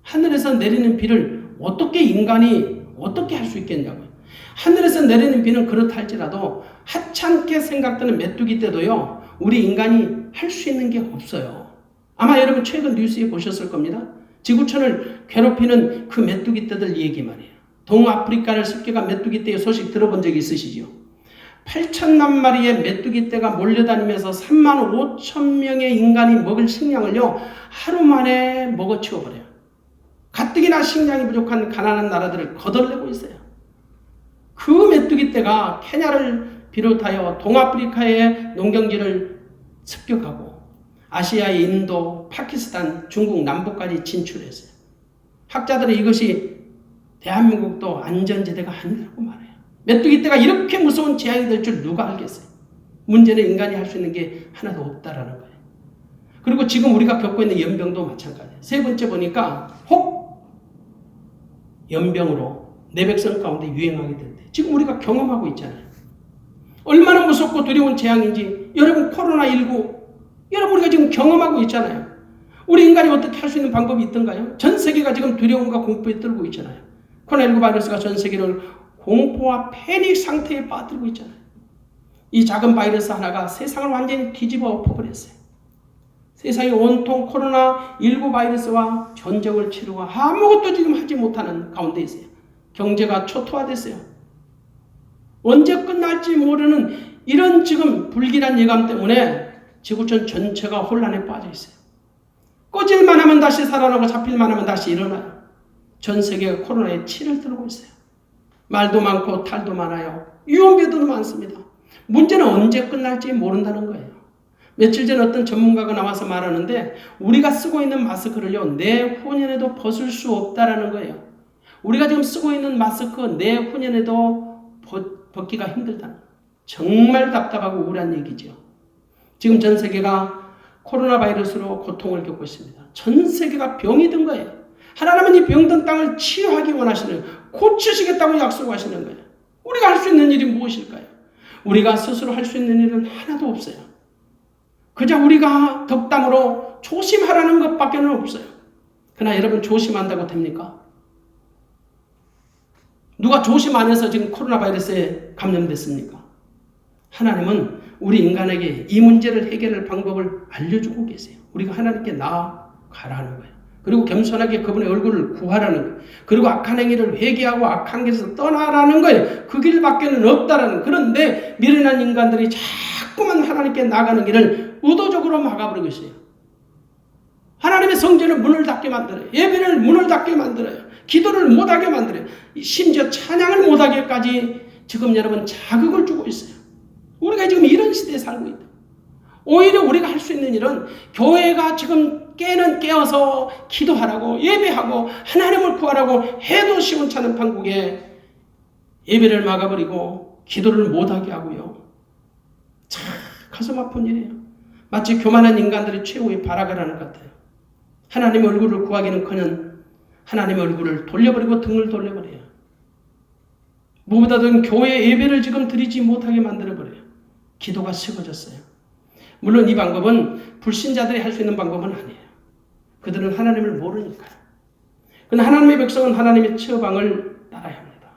하늘에서 내리는 비를 어떻게 인간이 어떻게 할 수 있겠냐고요. 하늘에서 내리는 비는 그렇다 할지라도 하찮게 생각되는 메뚜기 때도요, 우리 인간이 할 수 있는 게 없어요. 아마 여러분 최근 뉴스에 보셨을 겁니다. 지구촌을 괴롭히는 그 메뚜기 떼들 얘기 말이에요. 동아프리카를 습격한 메뚜기 떼의 소식 들어본 적이 있으시죠? 8,000만 마리의 메뚜기 떼가 몰려다니면서 3만 5천 명의 인간이 먹을 식량을요 하루 만에 먹어치워버려요. 가뜩이나 식량이 부족한 가난한 나라들을 거덜내고 있어요. 그 메뚜기 떼가 케냐를 비롯하여 동아프리카의 농경지를 습격하고 아시아의 인도, 파키스탄, 중국 남부까지 진출했어요. 학자들은 이것이 대한민국도 안전지대가 아니라고 말해요. 메뚜기 떼가 이렇게 무서운 재앙이 될 줄 누가 알겠어요. 문제는 인간이 할 수 있는 게 하나도 없다라는 거예요. 그리고 지금 우리가 겪고 있는 연병도 마찬가지예요. 세 번째 보니까 혹 연병으로 내 백성 가운데 유행하게 될 때 지금 우리가 경험하고 있잖아요. 얼마나 무섭고 두려운 재앙인지 여러분 코로나19 여러분 우리가 지금 경험하고 있잖아요. 우리 인간이 어떻게 할 수 있는 방법이 있던가요? 전 세계가 지금 두려움과 공포에 떨고 있잖아요. 코로나19 바이러스가 전 세계를 공포와 패닉 상태에 빠뜨리고 있잖아요. 이 작은 바이러스 하나가 세상을 완전히 뒤집어 엎어버렸어요. 세상이 온통 코로나19 바이러스와 전쟁을 치르고 아무것도 지금 하지 못하는 가운데 있어요. 경제가 초토화됐어요. 언제 끝날지 모르는 이런 지금 불길한 예감 때문에 지구촌 전체가 혼란에 빠져 있어요. 꺼질만 하면 다시 살아나고 잡힐만 하면 다시 일어나요. 전 세계가 코로나에 치를 들고 있어요. 말도 많고 탈도 많아요. 유언비어도 많습니다. 문제는 언제 끝날지 모른다는 거예요. 며칠 전 어떤 전문가가 나와서 말하는데 우리가 쓰고 있는 마스크를요 내후년에도 벗을 수 없다라는 거예요. 우리가 지금 쓰고 있는 마스크 내후년에도 벗기가 힘들다는 거예요. 정말 답답하고 우울한 얘기죠. 지금 전 세계가 코로나 바이러스로 고통을 겪고 있습니다. 전 세계가 병이 든 거예요. 하나님은 이 병든 땅을 치유하기 원하시는 거예요. 고치시겠다고 약속하시는 거예요. 우리가 할 수 있는 일이 무엇일까요? 우리가 스스로 할 수 있는 일은 하나도 없어요. 그저 우리가 덕담으로 조심하라는 것밖에 없어요. 그러나 여러분 조심한다고 됩니까? 누가 조심 안 해서 지금 코로나 바이러스에 감염됐습니까? 하나님은 우리 인간에게 이 문제를 해결할 방법을 알려주고 계세요. 우리가 하나님께 나아가라는 거예요. 그리고 겸손하게 그분의 얼굴을 구하라는 거예요. 그리고 악한 행위를 회개하고 악한 길에서 떠나라는 거예요. 그 길밖에는 없다라는. 그런데 미련한 인간들이 자꾸만 하나님께 나가는 길을 의도적으로 막아버리고 있어요. 하나님의 성전을 문을 닫게 만들어요. 예배를 문을 닫게 만들어요. 기도를 못하게 만들어요. 심지어 찬양을 못하게까지 지금 여러분 자극을 주고 있어요. 우리가 지금 이런 시대에 살고 있다. 오히려 우리가 할 수 있는 일은 교회가 지금 깨어서 기도하라고 예배하고 하나님을 구하라고 해도 시원찮은 판국에 예배를 막아버리고 기도를 못하게 하고요. 참 가슴 아픈 일이에요. 마치 교만한 인간들이 최후의 발악을 하는 것 같아요. 하나님의 얼굴을 구하기는커녕 하나님의 얼굴을 돌려버리고 등을 돌려버려요. 무엇보다도 교회 예배를 지금 드리지 못하게 만들어버려요. 기도가 식어졌어요. 물론 이 방법은 불신자들이 할 수 있는 방법은 아니에요. 그들은 하나님을 모르니까요. 그러나 하나님의 백성은 하나님의 처방을 따라야 합니다.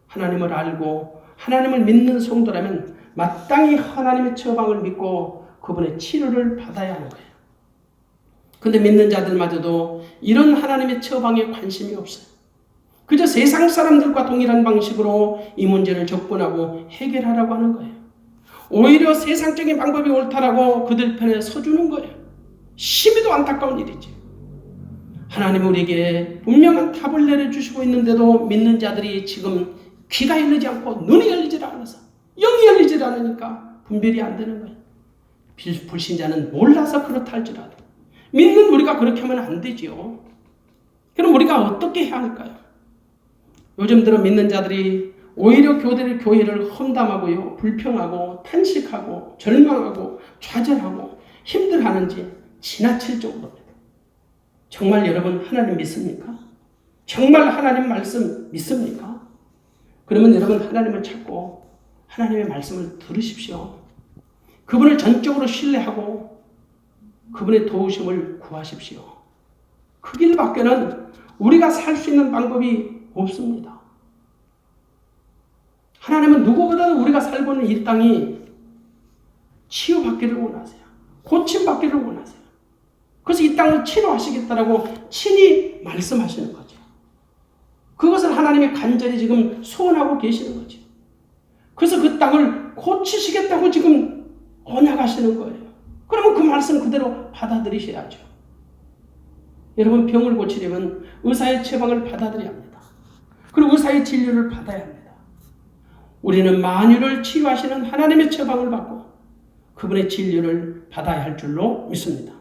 하나님을 알고 하나님을 믿는 성도라면 마땅히 하나님의 처방을 믿고 그분의 치료를 받아야 하는 거예요. 그런데 믿는 자들마저도 이런 하나님의 처방에 관심이 없어요. 그저 세상 사람들과 동일한 방식으로 이 문제를 접근하고 해결하라고 하는 거예요. 오히려 세상적인 방법이 옳다라고 그들 편에 서주는 거예요. 심히도 안타까운 일이지. 하나님은 우리에게 분명한 답을 내려주시고 있는데도 믿는 자들이 지금 귀가 열리지 않고 눈이 열리지 않아서 영이 열리지 않으니까 분별이 안 되는 거예요. 불신자는 몰라서 그렇다 할지라도 믿는 우리가 그렇게 하면 안 되지요. 그럼 우리가 어떻게 해야 할까요? 요즘 들어 믿는 자들이 오히려 교회를 험담하고요, 불평하고 탄식하고 절망하고 좌절하고 힘들어하는지 지나칠 정도입니다. 정말 여러분 하나님 믿습니까? 정말 하나님 말씀 믿습니까? 그러면 여러분 하나님을 찾고 하나님의 말씀을 들으십시오. 그분을 전적으로 신뢰하고 그분의 도우심을 구하십시오. 그 길밖에는 우리가 살 수 있는 방법이 없습니다. 하나님은 누구보다도 우리가 살고 있는 이 땅이 치유받기를 원하세요. 고침받기를 원하세요. 그래서 이 땅을 치료하시겠다라고 친히 말씀하시는 거죠. 그것을 하나님이 간절히 지금 소원하고 계시는 거죠. 그래서 그 땅을 고치시겠다고 지금 언약하시는 거예요. 그러면 그 말씀 그대로 받아들이셔야죠. 여러분 병을 고치려면 의사의 처방을 받아들여야 합니다. 그리고 의사의 진료를 받아야 합니다. 우리는 만유를 치유하시는 하나님의 처방을 받고 그분의 진료를 받아야 할 줄로 믿습니다.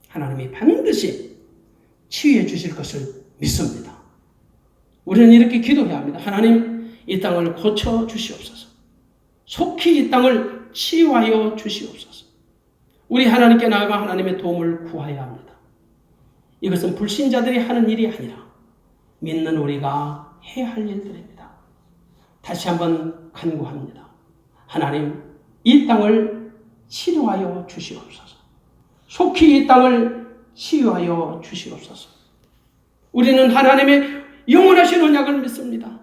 하나님이 반드시 치유해 주실 것을 믿습니다. 우리는 이렇게 기도해야 합니다. 하나님, 이 땅을 고쳐 주시옵소서. 속히 이 땅을 치유하여 주시옵소서. 우리 하나님께 나아가 하나님의 도움을 구해야 합니다. 이것은 불신자들이 하는 일이 아니라 믿는 우리가 해야 할 일들입니다. 다시 한번 간구합니다. 하나님, 이 땅을 치료하여 주시옵소서. 속히 이 땅을 치유하여 주시옵소서. 우리는 하나님의 영원하신 언약을 믿습니다.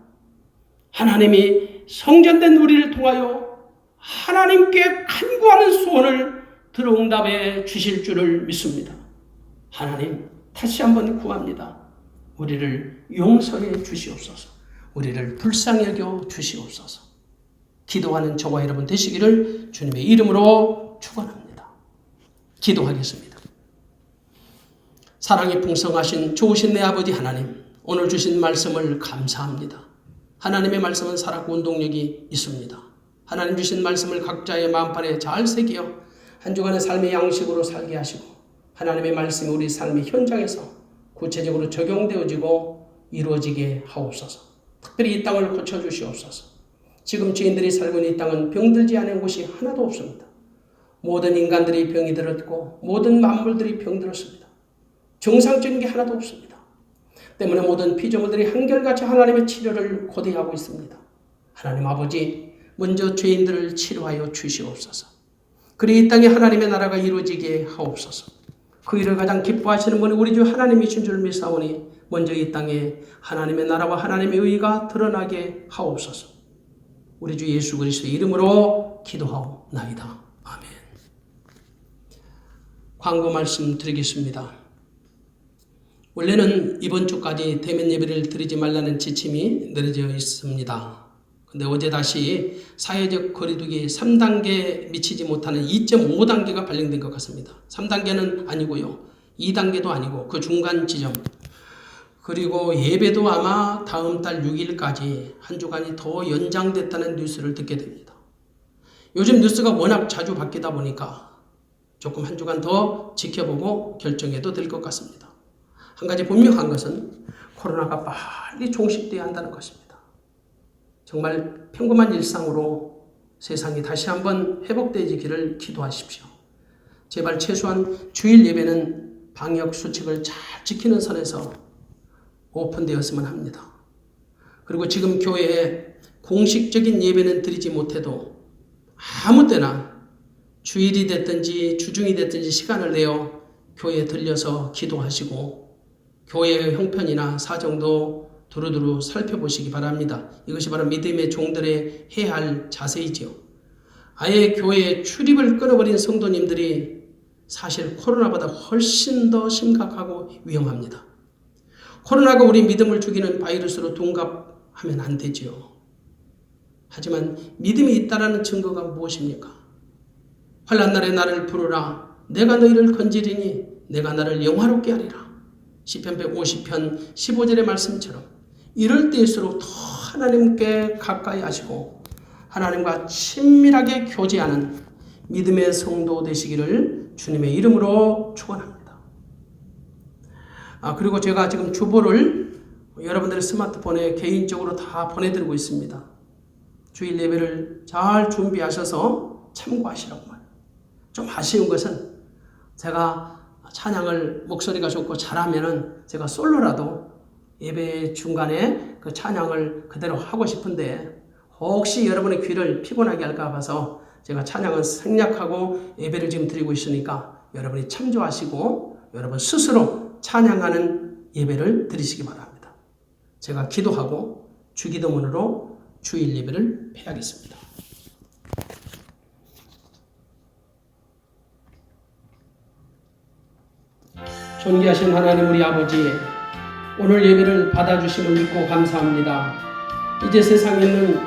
하나님이 성전된 우리를 통하여 하나님께 간구하는 소원을 들어응답해 주실 줄을 믿습니다. 하나님, 다시 한번 구합니다. 우리를 용서해 주시옵소서. 우리를 불쌍히 여겨 주시옵소서. 기도하는 저와 여러분 되시기를 주님의 이름으로 축원합니다. 기도하겠습니다. 사랑이 풍성하신 좋으신 내 아버지 하나님, 오늘 주신 말씀을 감사합니다. 하나님의 말씀은 살았고 운동력이 있습니다. 하나님 주신 말씀을 각자의 마음판에 잘 새겨 한 주간의 삶의 양식으로 살게 하시고 하나님의 말씀이 우리 삶의 현장에서 구체적으로 적용되어지고 이루어지게 하옵소서. 특별히 이 땅을 고쳐주시옵소서. 지금 죄인들이 살고 있는 이 땅은 병들지 않은 곳이 하나도 없습니다. 모든 인간들이 병이 들었고 모든 만물들이 병들었습니다. 정상적인 게 하나도 없습니다. 때문에 모든 피조물들이 한결같이 하나님의 치료를 고대하고 있습니다. 하나님 아버지, 먼저 죄인들을 치료하여 주시옵소서. 그리 이 땅에 하나님의 나라가 이루어지게 하옵소서. 그 일을 가장 기뻐하시는 분이 우리 주 하나님이신 줄 믿사오니 먼저 이 땅에 하나님의 나라와 하나님의 의가 드러나게 하옵소서. 우리 주 예수 그리스도의 이름으로 기도하옵나이다. 아멘. 광고 말씀 드리겠습니다. 원래는 이번 주까지 대면 예배를 드리지 말라는 지침이 내려져 있습니다. 근데 어제 다시 사회적 거리두기 3단계 미치지 못하는 2.5단계가 발령된 것 같습니다. 3단계는 아니고요. 2단계도 아니고 그 중간 지점. 그리고 예배도 아마 다음 달 6일까지 한 주간이 더 연장됐다는 뉴스를 듣게 됩니다. 요즘 뉴스가 워낙 자주 바뀌다 보니까 조금 한 주간 더 지켜보고 결정해도 될 것 같습니다. 한 가지 분명한 것은 코로나가 빨리 종식돼야 한다는 것입니다. 정말 평범한 일상으로 세상이 다시 한번 회복되기를 기도하십시오. 제발 최소한 주일 예배는 방역 수칙을 잘 지키는 선에서 오픈되었으면 합니다. 그리고 지금 교회에 공식적인 예배는 드리지 못해도 아무 때나 주일이 됐든지 주중이 됐든지 시간을 내어 교회에 들려서 기도하시고 교회의 형편이나 사정도 두루두루 살펴보시기 바랍니다. 이것이 바로 믿음의 종들의 해야 할 자세이지요. 아예 교회에 출입을 끊어버린 성도님들이 사실 코로나보다 훨씬 더 심각하고 위험합니다. 코로나가 우리 믿음을 죽이는 바이러스로 둔갑하면 안 되지요. 하지만 믿음이 있다라는 증거가 무엇입니까? 환난 날에 나를 부르라. 내가 너희를 건지리니 내가 나를 영화롭게 하리라. 시편 150편 15절의 말씀처럼 이럴 때일수록 더 하나님께 가까이 하시고 하나님과 친밀하게 교제하는 믿음의 성도 되시기를 주님의 이름으로 축원합니다. 그리고 제가 지금 주보를 여러분들의 스마트폰에 개인적으로 다 보내드리고 있습니다. 주일 예배를 잘 준비하셔서 참고하시라고 말이에요. 좀 아쉬운 것은 제가 찬양을 목소리가 좋고 잘하면은 제가 솔로라도 예배 중간에 그 찬양을 그대로 하고 싶은데 혹시 여러분의 귀를 피곤하게 할까 봐서 제가 찬양은 생략하고 예배를 지금 드리고 있으니까 여러분이 참조하시고 여러분 스스로 찬양하는 예배를 드리시기 바랍니다. 제가 기도하고 주기도문으로 주일 예배를 폐하겠습니다. 존귀하신 하나님 우리 아버지, 오늘 예배를 받아주심을 믿고 감사합니다. 이제 세상에 있는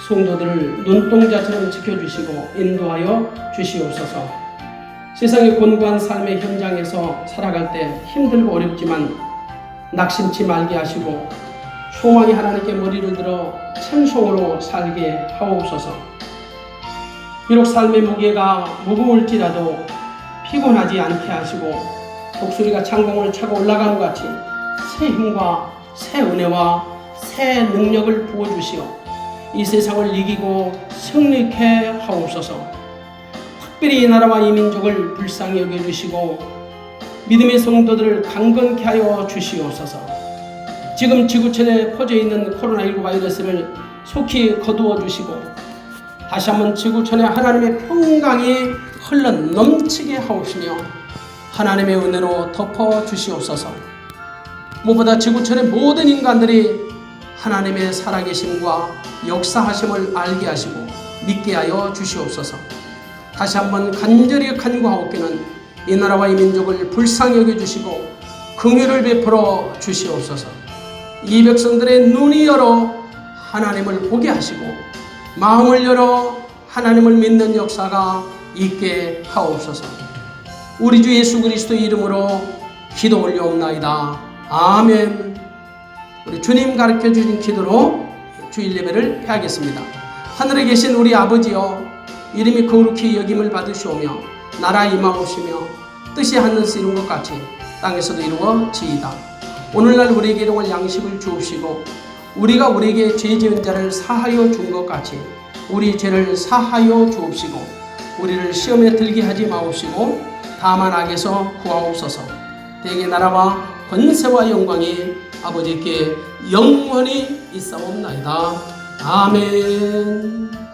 성도들을 눈동자처럼 지켜주시고 인도하여 주시옵소서. 세상의 곤고한 삶의 현장에서 살아갈 때 힘들고 어렵지만 낙심치 말게 하시고 소망이 하나님께 머리를 들어 찬송으로 살게 하옵소서. 비록 삶의 무게가 무거울지라도 피곤하지 않게 하시고 독수리가 창공을 차고 올라가는 것 같이 새 힘과 새 은혜와 새 능력을 부어주시어 이 세상을 이기고 승리케 하옵소서. 특별히 이 나라와 이 민족을 불쌍히 여겨주시고 믿음의 성도들을 강건케 하여 주시옵소서. 지금 지구촌에 퍼져있는 코로나19 바이러스를 속히 거두어 주시고 다시 한번 지구촌에 하나님의 평강이 흘러 넘치게 하옵시며 하나님의 은혜로 덮어 주시옵소서. 무엇보다 지구촌의 모든 인간들이 하나님의 살아계심과 역사하심을 알게 하시고 믿게 하여 주시옵소서. 다시 한번 간절히 간구하옵기는 이 나라와 이 민족을 불쌍히 여겨주시고 긍휼을 베풀어 주시옵소서. 이 백성들의 눈이 열어 하나님을 보게 하시고 마음을 열어 하나님을 믿는 역사가 있게 하옵소서. 우리 주 예수 그리스도의 이름으로 기도 올려옵나이다. 아멘. 우리 주님 가르쳐 주신 기도로 주일 예배를 폐하겠습니다. 하늘에 계신 우리 아버지여, 이름이 거룩히 여김을 받으시오며 나라 임하옵시며 뜻이 하늘에서 이룬 것 같이 땅에서도 이루어지이다. 오늘날 우리에게 일용할 양식을 주옵시고 우리가 우리에게 죄 지은 자를 사하여 준 것 같이 우리 죄를 사하여 주옵시고 우리를 시험에 들게 하지 마옵시고 다만 악에서 구하옵소서. 대개 나라와 권세와 영광이 아버지께 영원히 있사옵나이다. 아멘.